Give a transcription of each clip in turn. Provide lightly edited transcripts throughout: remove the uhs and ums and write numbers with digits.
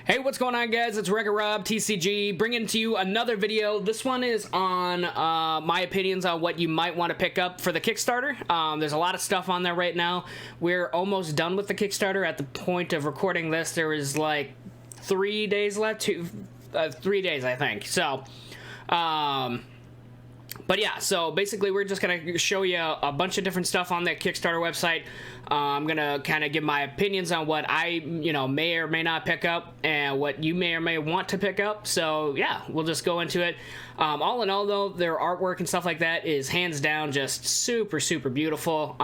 Hey, what's going on, guys? It's WreckItRob TCG bringing to you another video. This one is on my opinions on what you might want to pick up for the Kickstarter. There's a lot of stuff on there right now. We're almost done with the Kickstarter. At the point of recording this, there was like 3 days left. 3 days, I think. So, but yeah, so basically we're just going to show you a bunch of different stuff on that Kickstarter website. I'm going to kind of give my opinions on what I, may or may not pick up and what you may or may want to pick up. So yeah, we'll just go into it. All in all, though, their artwork and stuff like that is hands down just super, super beautiful.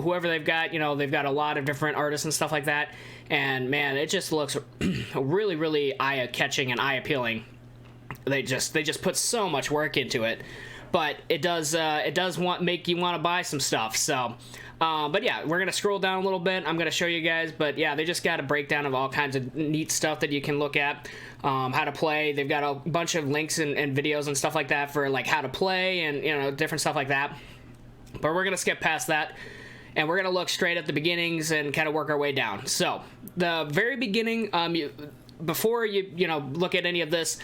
Whoever they've got, they've got a lot of different artists and stuff like that. And man, it just looks really, really eye-catching and eye-appealing. They just put so much work into it. But it does make you want to buy some stuff. So, but yeah, we're gonna scroll down a little bit. I'm gonna show you guys. But yeah, they just got a breakdown of all kinds of neat stuff that you can look at, how to play. They've got a bunch of links and videos and stuff like that for like how to play and different stuff like that. But we're gonna skip past that. And we're gonna look straight at the beginnings and kind of work our way down. So the very beginning, before you look at any of this,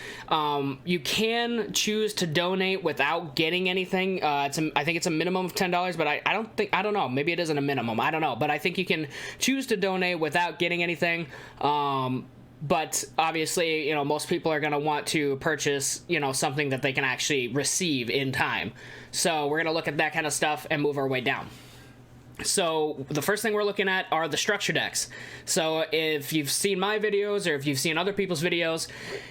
you can choose to donate without getting anything. I think it's a minimum of $10, but I don't know, maybe it isn't a minimum, I don't know, but I think you can choose to donate without getting anything. But obviously, most people are going to want to purchase, something that they can actually receive in time. So we're going to look at that kind of stuff and move our way down. So the first thing we're looking at are the structure decks. So if you've seen my videos or if you've seen other people's videos,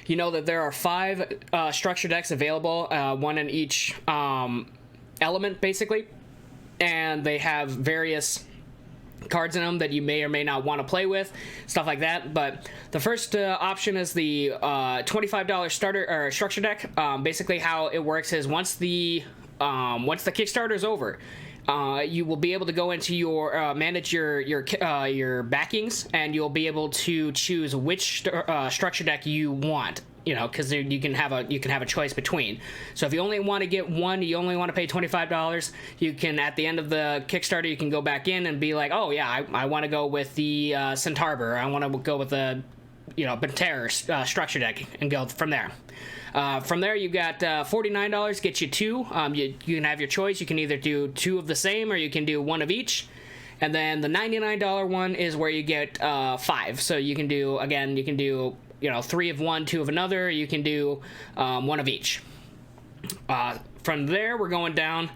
you know that there are 5 structure decks available, one in each element basically, and they have various cards in them that you may or may not want to play with, stuff like that. But the first option is the $25 starter or structure deck. Basically how it works is once the Kickstarter is over, you will be able to go into your manage your backings, and you'll be able to choose which structure deck you want. Because you can have a choice between. So if you only want to get one, you only want to pay $25. You can, at the end of the Kickstarter, you can go back in and be like, oh yeah, I want to go with the Centaur, I want to go with the Pantera structure deck, and go from there. From there, you got $49 gets you 2. You can have your choice. You can either do 2 of the same, or you can do 1 of each. And then the $99 one is where you get 5. So you can do 3 of one, 2 of another. You can do 1 of each. From there, we're going down.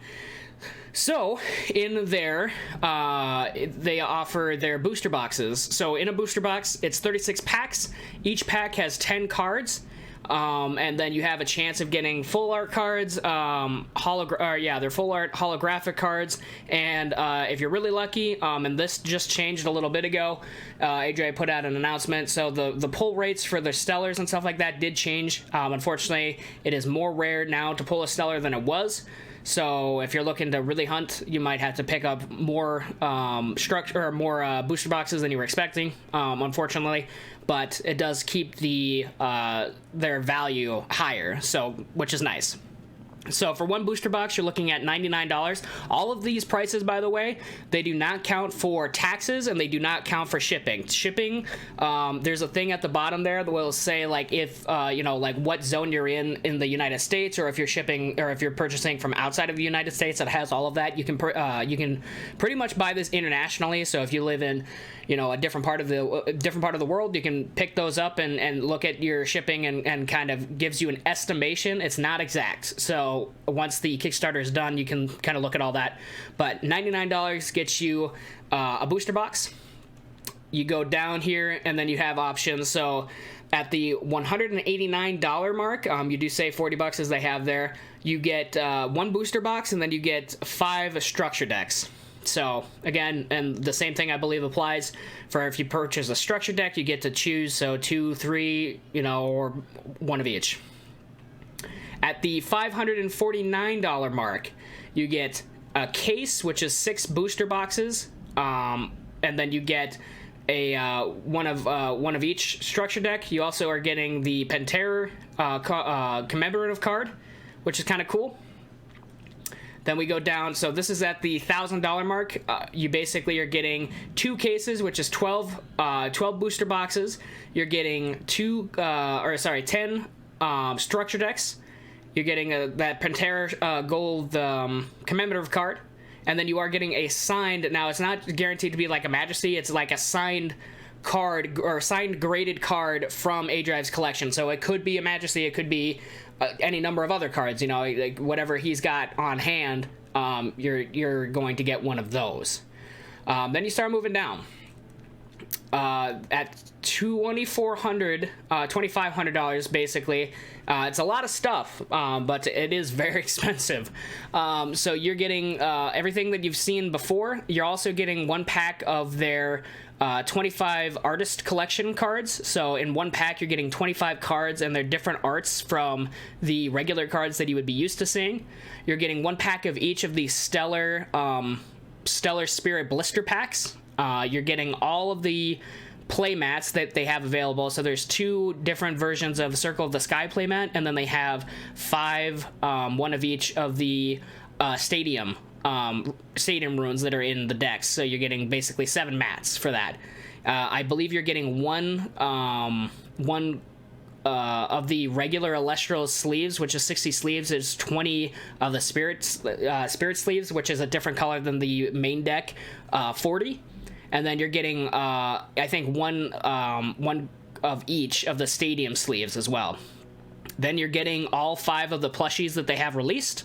So in there, they offer their booster boxes. So in a booster box, it's 36 packs. Each pack has 10 cards. And then you have a chance of getting full art cards, they're full art holographic cards, and if you're really lucky, and this just changed a little bit ago, aDrive put out an announcement, so the pull rates for the stellars and stuff like that did change. Unfortunately, it is more rare now to pull a stellar than it was. So if you're looking to really hunt, you might have to pick up more booster boxes than you were expecting, unfortunately. But it does keep their value higher, which is nice. So for one booster box, you're looking at $99. All of these prices, by the way, they do not count for taxes, and they do not count for shipping. Shipping, there's a thing at the bottom there that will say like if like what zone you're in the United States, or if you're shipping or if you're purchasing from outside of the United States. That has all of that. You can pretty much buy this internationally. So if you live in a different part of the world, you can pick those up and look at your shipping and kind of gives you an estimation. It's not exact. So once the Kickstarter is done, you can kind of look at all that. But $99 gets you a booster box. You go down here and then you have options. So at the $189 mark, you do save $40 as they have there. You get 1 booster box, and then you get 5 structure decks. So again, and the same thing I believe applies for if you purchase a structure deck, you get to choose 2, 3, or 1 of each. At the $549 mark, you get a case, which is 6 booster boxes, and then you get a one of each structure deck. You also are getting the Pantera commemorative card, which is kind of cool. Then we go down, so this is at the $1,000 mark. You basically are getting 2 cases, which is 12 booster boxes. You're getting 10 structure decks. You're getting that Pantera Gold commemorative card. And then you are getting a signed, now it's not guaranteed to be like a Majesty, it's like a signed card, or signed graded card from aDrive's collection. So it could be a Majesty, it could be any number of other cards, you know, like whatever he's got on hand, you're going to get one of those. Then you start moving down. At $2,500 basically. It's a lot of stuff, but it is very expensive. So you're getting everything that you've seen before. You're also getting 1 pack of their 25 artist collection cards. So in 1 pack, you're getting 25 cards, and they're different arts from the regular cards that you would be used to seeing. You're getting 1 pack of each of the Stellar Spirit blister packs. You're getting all of the playmats that they have available. So there's 2 different versions of Circle of the Sky playmat, and then they have 5, 1 of each of the stadium runes that are in the decks. So you're getting basically 7 mats for that. I believe you're getting one of the regular Elestrals sleeves, which is 60 sleeves. There's 20 of the spirit sleeves, which is a different color than the main deck, 40. And then you're getting, I think, one of each of the stadium sleeves as well. Then you're getting all 5 of the plushies that they have released.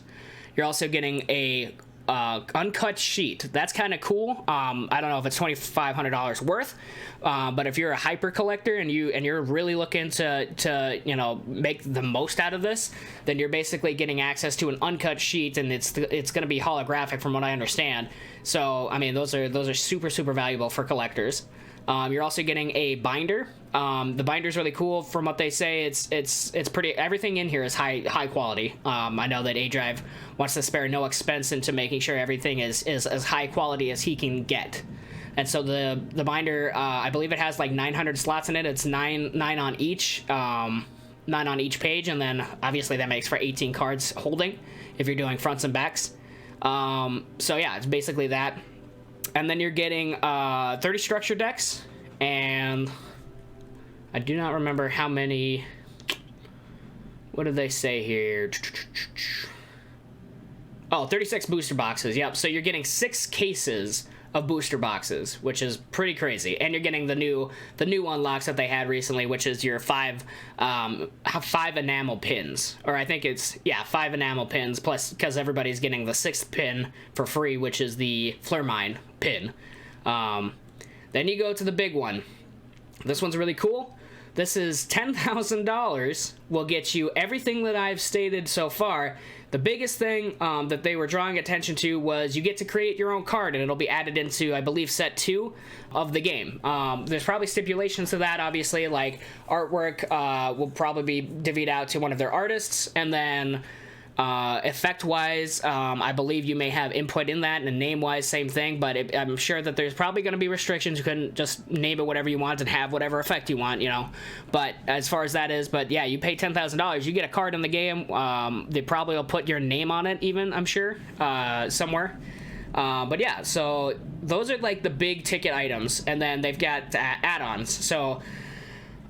You're also getting a uncut sheet. That's kind of cool. I don't know if it's $2,500 worth, but if you're a hyper collector and you're really looking to you know, make the most out of this, then you're basically getting access to an uncut sheet, and it's going to be holographic from what I understand. So I mean, those are super valuable for collectors. You're also getting a binder. The binder's really cool. From what they say, it's pretty. Everything in here is high quality. I know that aDrive wants to spare no expense into making sure everything is as high quality as he can get. And so the binder, I believe it has like 900 slots in it. It's nine on each page, and then obviously that makes for 18 cards holding if you're doing fronts and backs. So yeah, it's basically that. And then you're getting 30 structure decks, and I do not remember how many. What did they say here? Oh, 36 booster boxes. Yep. So you're getting 6 cases of booster boxes, which is pretty crazy. And you're getting the new unlocks that they had recently, which is your 5 enamel pins, or I think it's 5 enamel pins, plus because everybody's getting the 6th pin for free, which is the Flurmine pin. Then you go to the big one. This one's really cool. This is $10,000. Will get you everything that I've stated so far. The biggest thing that they were drawing attention to was you get to create your own card, and it'll be added into, I believe, set 2 of the game. There's probably stipulations to that, obviously, like artwork will probably be divvied out to one of their artists, and then effect-wise, I believe you may have input in that, and name-wise, same thing, but I'm sure that there's probably going to be restrictions. You couldn't just name it whatever you want and have whatever effect you want, you know, but as far as that is, but yeah, you pay $10,000, you get a card in the game. They probably will put your name on it even, I'm sure, somewhere. But yeah, so those are like the big ticket items, and then they've got add-ons. So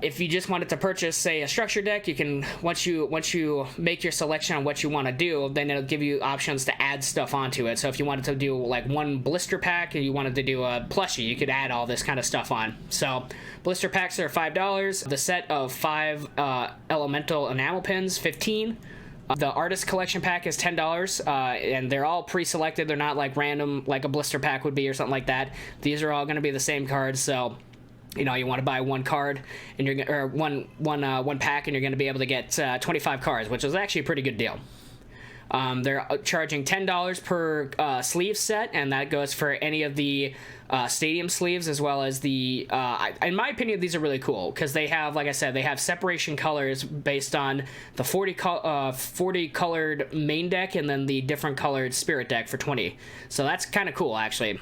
if you just wanted to purchase, say, a structure deck, you can, once you make your selection on what you want to do, then it'll give you options to add stuff onto it. So if you wanted to do like 1 blister pack, and you wanted to do a plushie, you could add all this kind of stuff on. So blister packs are $5. The set of 5 elemental enamel pins, $15. The artist collection pack is $10, and they're all pre-selected. They're not like random, like a blister pack would be or something like that. These are all going to be the same cards, so you know, you want to buy 1 card, and you're one pack, and you're going to be able to get 25 cards, which is actually a pretty good deal. They're charging $10 per sleeve set, and that goes for any of the stadium sleeves, as well as the in my opinion, these are really cool because they have, like I said, they have separation colors based on the 40 colored main deck, and then the different colored spirit deck for 20. So that's kind of cool, actually.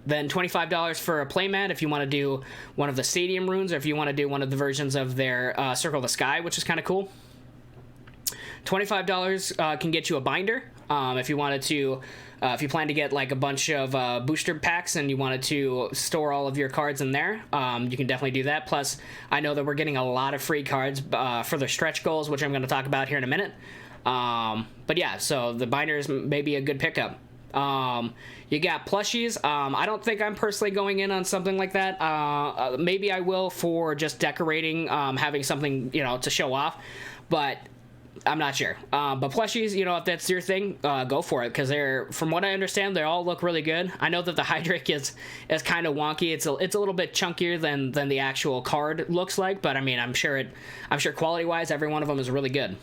Then $25 for a playmat if you want to do one of the stadium runes, or if you want to do one of the versions of their Circle of the Sky, which is kind of cool. $25 can get you a binder. If you wanted to, if you plan to get like a bunch of booster packs and you wanted to store all of your cards in there, you can definitely do that. Plus, I know that we're getting a lot of free cards for the stretch goals, which I'm going to talk about here in a minute. But yeah, so the binders may be a good pickup. You got plushies. I don't think I'm personally going in on something like that. Maybe I will for just decorating, having something, you know, to show off, but I'm not sure. But plushies, you know, if that's your thing, go for it, because they're, from what I understand, they all look really good. I know that the Hydric is kind of wonky. It's a little bit chunkier than the actual card looks like, but I mean, I'm sure quality wise, every one of them is really good.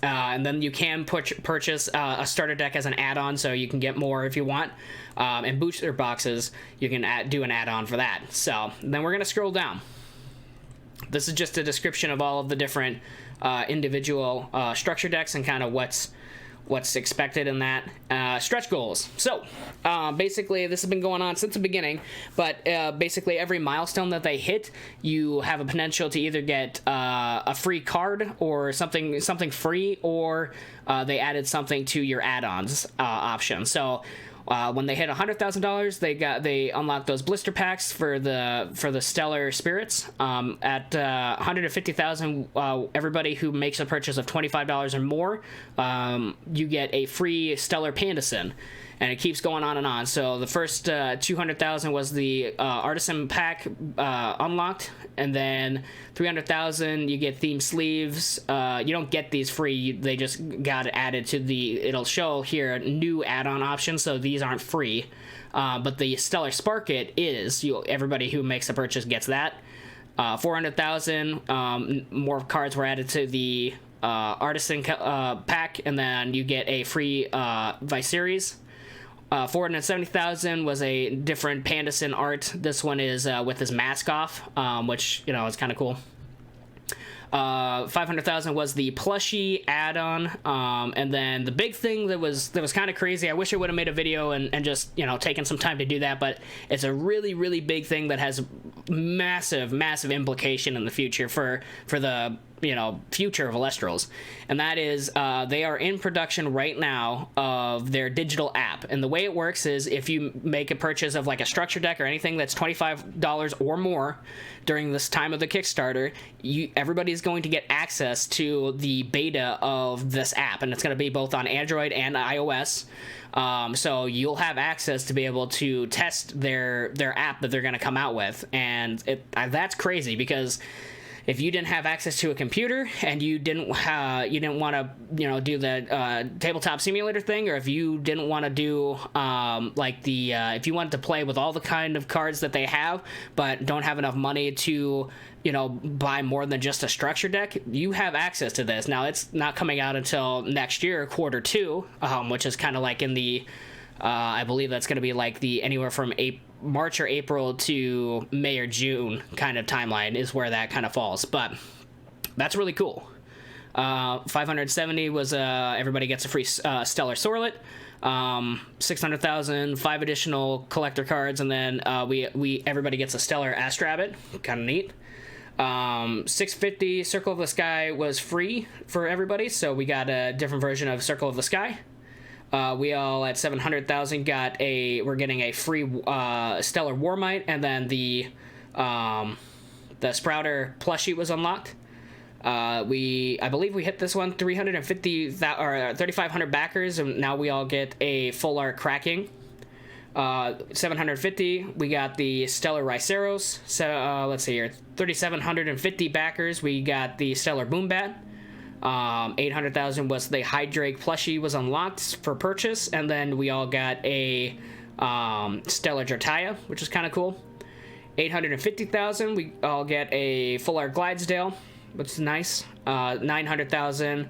And then you can purchase a starter deck as an add-on, so you can get more if you want. And booster boxes, you can do an add-on for that. So then we're going to scroll down. This is just a description of all of the different individual structure decks and kind of what's expected in that. Stretch goals. So basically this has been going on since the beginning, but basically every milestone that they hit, you have a potential to either get a free card or something free, or they added something to your add-ons option. So when they hit $100,000, they unlocked those blister packs for the stellar spirits. At $150,000, everybody who makes a purchase of $25 or more, you get a free stellar Pandasin, and it keeps going on and on. So the first $200,000 was the artisan pack unlocked, and then $300,000 you get theme sleeves. You don't get these free; they just got added to the. It'll show here new add-on options, so these aren't free. But the stellar spark it is. Everybody who makes a purchase gets that. $400,000 more cards were added to the artisan pack, and then you get a free Viserys. $470,000 was a different Pandasin art. This one is with his mask off, which, you know, is kind of cool. $500,000 was the plushie add-on, and then the big thing that was kind of crazy. I wish I would have made a video and just, you know, taken some time to do that, but it's a really, really big thing that has massive implication in the future for the, you know, future of Elestrals, and that is they are in production right now of their digital app. And the way it works is, if you make a purchase of like a structure deck or anything that's $25 or more during this time of the Kickstarter, everybody's going to get access to the beta of this app, and it's going to be both on Android and iOS. So you'll have access to be able to test their app that they're going to come out with, and that's crazy, because if you didn't have access to a computer and you didn't want to, you know, do the tabletop simulator thing, or if you didn't want to do if you wanted to play with all the kind of cards that they have but don't have enough money to, you know, buy more than just a structure deck, you have access to this. Now, it's not coming out until next year, Q2, which is kind of like in the I believe that's going to be like the anywhere from March or April to May or June kind of timeline is where that kind of falls. But that's really cool. 570 was everybody gets a free Stellar Sorlet. 600,000, 5 additional collector cards, and then everybody gets a Stellar Astrabbit. Kind of neat. 650 Circle of the Sky was free for everybody, so we got a different version of Circle of the Sky. We all at 700,000 we're getting a free Stellar Warmite, and then the Sprouter plushie was unlocked. I believe we hit this one 3,500 backers, and now we all get a full art Cracking. 750 we got the Stellar Riceros. So let's see here, 3,750 backers, we got the Stellar Boombat. 800,000 was the Hydric plushie was unlocked for purchase, and then we all got a Stellar Jartaya, which is kind of cool. 850,000 we all get a full art Glidesdale, which is nice. 900,000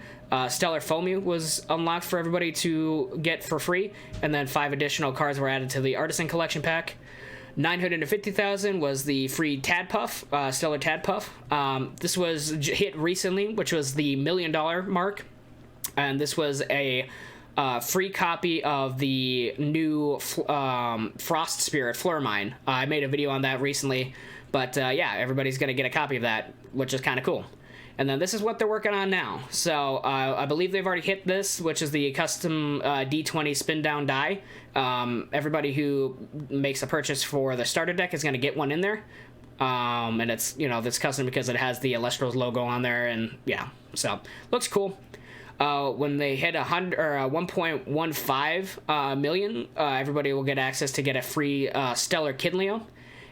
Stellar Fomu was unlocked for everybody to get for free, and then 5 additional cards were added to the Artisan Collection Pack. 950,000 was the free Tadpuff, Stellar Tadpuff. This was hit recently, which was the $1 million mark, and this was a free copy of the new Frost Spirit Flormine. I made a video on that recently, but yeah, everybody's gonna get a copy of that, which is kind of cool. And then this is what they're working on now. So I believe they've already hit this, which is the custom D20 spin down die. Everybody who makes a purchase for the starter deck is going to get one in there. And it's, you know, that's custom because it has the Elestrals logo on there, and yeah, so looks cool. When they hit 1.15 million, everybody will get access to get a free Stellar Kidleo.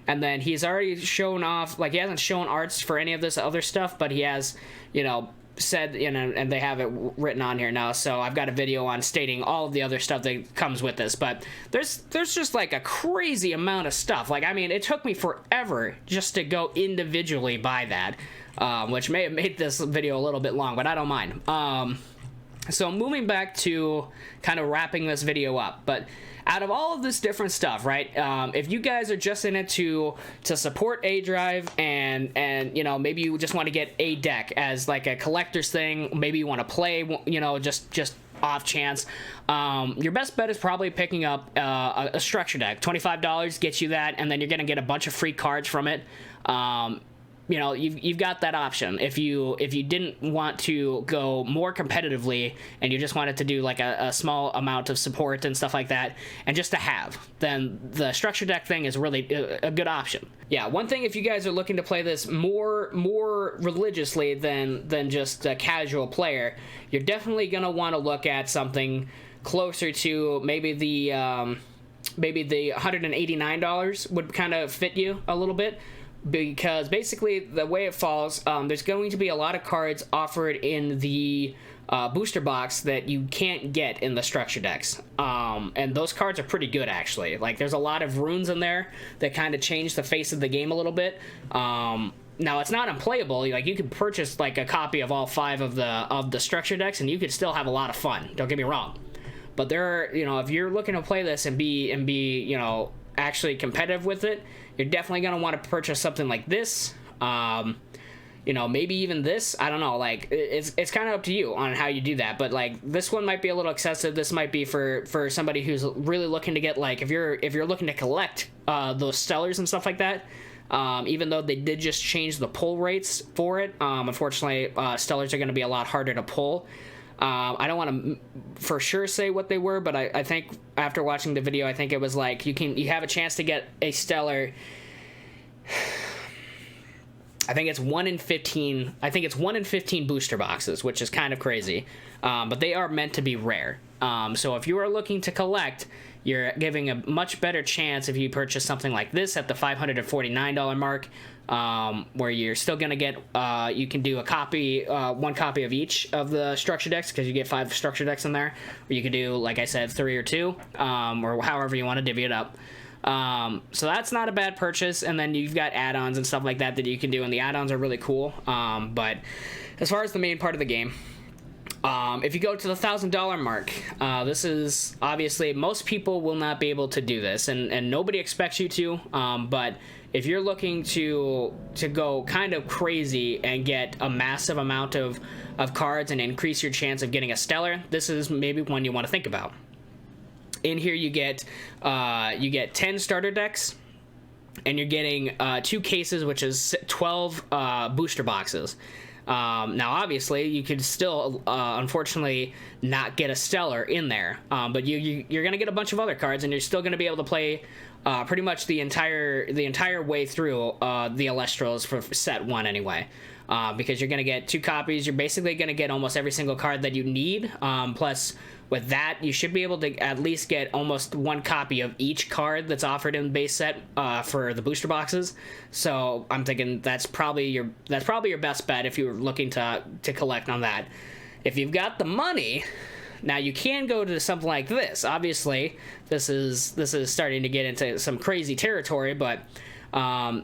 And then he's already shown off, like, he hasn't shown arts for any of this other stuff, but he has, you know, said, you know, and they have it written on here now, so I've got a video on stating all of the other stuff that comes with this. But there's just like a crazy amount of stuff. Like, I mean, it took me forever just to go individually buy that, which may have made this video a little bit long, but I don't mind. So moving back to kind of wrapping this video up, but out of all of this different stuff, right, if you guys are just in it to support aDrive and you know, maybe you just want to get a deck as like a collector's thing, maybe you want to play, you know, just off chance, your best bet is probably picking up a structure deck. $25 gets you that, and then you're gonna get a bunch of free cards from it. You know, you've got that option. If you didn't want to go more competitively and you just wanted to do like a small amount of support and stuff like that, and just to have, then the structure deck thing is really a good option. Yeah, one thing, if you guys are looking to play this more religiously than just a casual player, you're definitely gonna want to look at something closer to maybe the $189 would kind of fit you a little bit. Because basically the way it falls, there's going to be a lot of cards offered in the booster box that you can't get in the structure decks, and those cards are pretty good, actually. Like, there's a lot of runes in there that kind of change the face of the game a little bit. Now, it's not unplayable. Like, you could purchase like a copy of all 5 of the structure decks, and you could still have a lot of fun. Don't get me wrong, but you know, if you're looking to play this and be you know, actually competitive with it, you're definitely going to want to purchase something like this. You know, maybe even this. I don't know. Like, it's kind of up to you on how you do that. But like, this one might be a little excessive. This might be for somebody who's really looking to get, like, if you're looking to collect those stellars and stuff like that. Even though they did just change the pull rates for it, unfortunately, stellars are going to be a lot harder to pull. I don't want to for sure say what they were, but I think after watching the video, I think it was like you have a chance to get a stellar. I think it's 1 in 15. I think it's 1 in 15 booster boxes, which is kind of crazy. But they are meant to be rare. So if you are looking to collect, you're giving a much better chance if you purchase something like this at the $549 mark. Where you're still gonna get, you can do a copy, 1 copy of each of the structure decks, because you get 5 structure decks in there. Or you could do, like I said, 3 or 2, or however you want to divvy it up. So that's not a bad purchase, and then you've got add-ons and stuff like that you can do, and the add-ons are really cool. But as far as the main part of the game, if you go to the $1,000 mark, this is obviously, most people will not be able to do this, and nobody expects you to, but if you're looking to go kind of crazy and get a massive amount of cards and increase your chance of getting a stellar, this is maybe one you want to think about. In here you get 10 starter decks, and you're getting 2 cases, which is 12 booster boxes. Now, obviously, you could still, unfortunately, not get a stellar in there, but you're going to get a bunch of other cards, and you're still going to be able to play pretty much the entire way through the Elestrals for set 1 anyway, because you're going to get 2 copies. You're basically going to get almost every single card that you need, plus with that, you should be able to at least get almost 1 copy of each card that's offered in the base set for the booster boxes. So I'm thinking that's probably your best bet if you're looking to collect on that. If you've got the money, now you can go to something like this. Obviously, this is starting to get into some crazy territory, but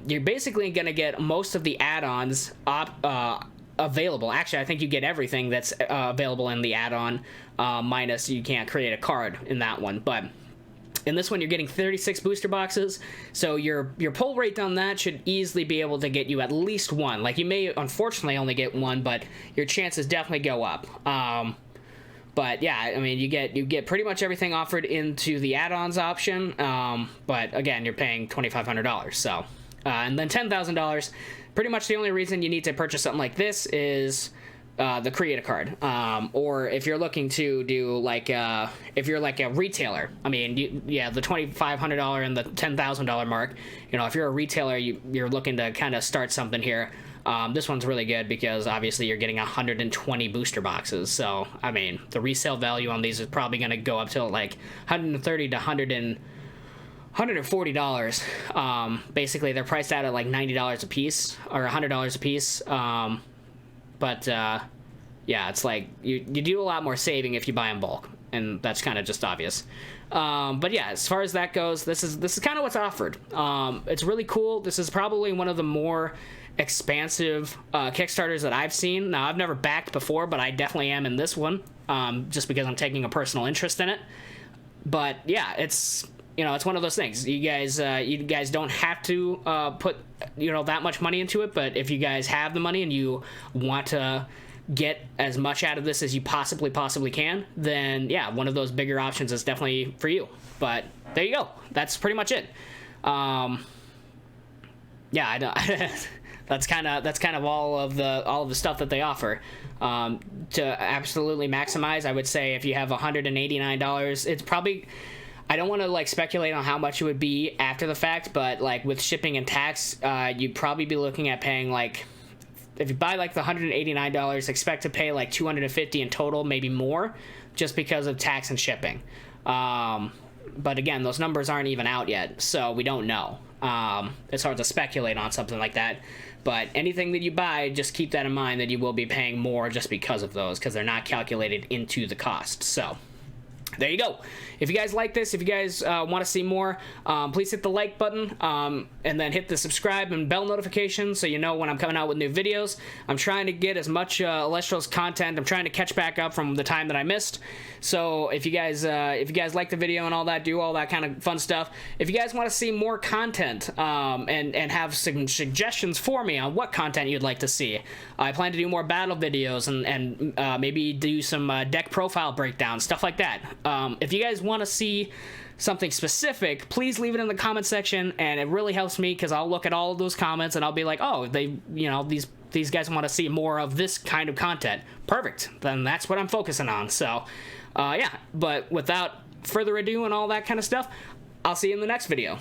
you're basically going to get most of the add-ons available. Actually, I think you get everything that's available in the add-on, minus you can't create a card in that one. But in this one, you're getting 36 booster boxes, so your pull rate on that should easily be able to get you at least 1. Like, you may unfortunately only get 1, but your chances definitely go up. But yeah, I mean, you get pretty much everything offered into the add-ons option. But again, you're paying $2,500, so And then $10,000, pretty much the only reason you need to purchase something like this is the creator card, or if you're looking to do like if you're like a retailer. I mean, the $2,500 and the $10,000 mark. You know, if you're a retailer, you're looking to kind of start something here. This one's really good because obviously you're getting 120 booster boxes. So I mean, the resale value on these is probably going to go up to like $130 to $140. Basically, they're priced out at like $90 a piece or $100 a piece. But yeah, it's like you do a lot more saving if you buy in bulk, and that's kind of just obvious. But yeah, as far as that goes, this is kind of what's offered. It's really cool. This is probably one of the more expansive Kickstarters that I've seen. Now, I've never backed before, but I definitely am in this one, just because I'm taking a personal interest in it. But yeah, it's one of those things. You guys don't have to put that much money into it, but if you guys have the money and you want to get as much out of this as you possibly can, then yeah, one of those bigger options is definitely for you. But there you go. That's pretty much it. Yeah, I don't. That's kind of all of the stuff that they offer. To absolutely maximize, I would say if you have $189, it's probably, I don't want to like speculate on how much it would be after the fact, but like with shipping and tax, you'd probably be looking at paying like, if you buy like the $189, expect to pay like $250 in total, maybe more, just because of tax and shipping. But again, those numbers aren't even out yet, so we don't know. It's hard to speculate on something like that. But anything that you buy, just keep that in mind that you will be paying more just because of those, because they're not calculated into the cost. So there you go. If you guys like this, if you guys want to see more, please hit the like button, and then hit the subscribe and bell notification so you know when I'm coming out with new videos. I'm trying to get as much Elestrals content. I'm trying to catch back up from the time that I missed. So if you guys like the video and all that, do all that kind of fun stuff. If you guys want to see more content, and have some suggestions for me on what content you'd like to see, I plan to do more battle videos and maybe do some deck profile breakdowns, stuff like that. If you guys want to see something specific, please leave it in the comment section, and it really helps me because I'll look at all of those comments and I'll be like, oh, these guys want to see more of this kind of content. Perfect. Then that's what I'm focusing on. So yeah, but without further ado and all that kind of stuff, I'll see you in the next video.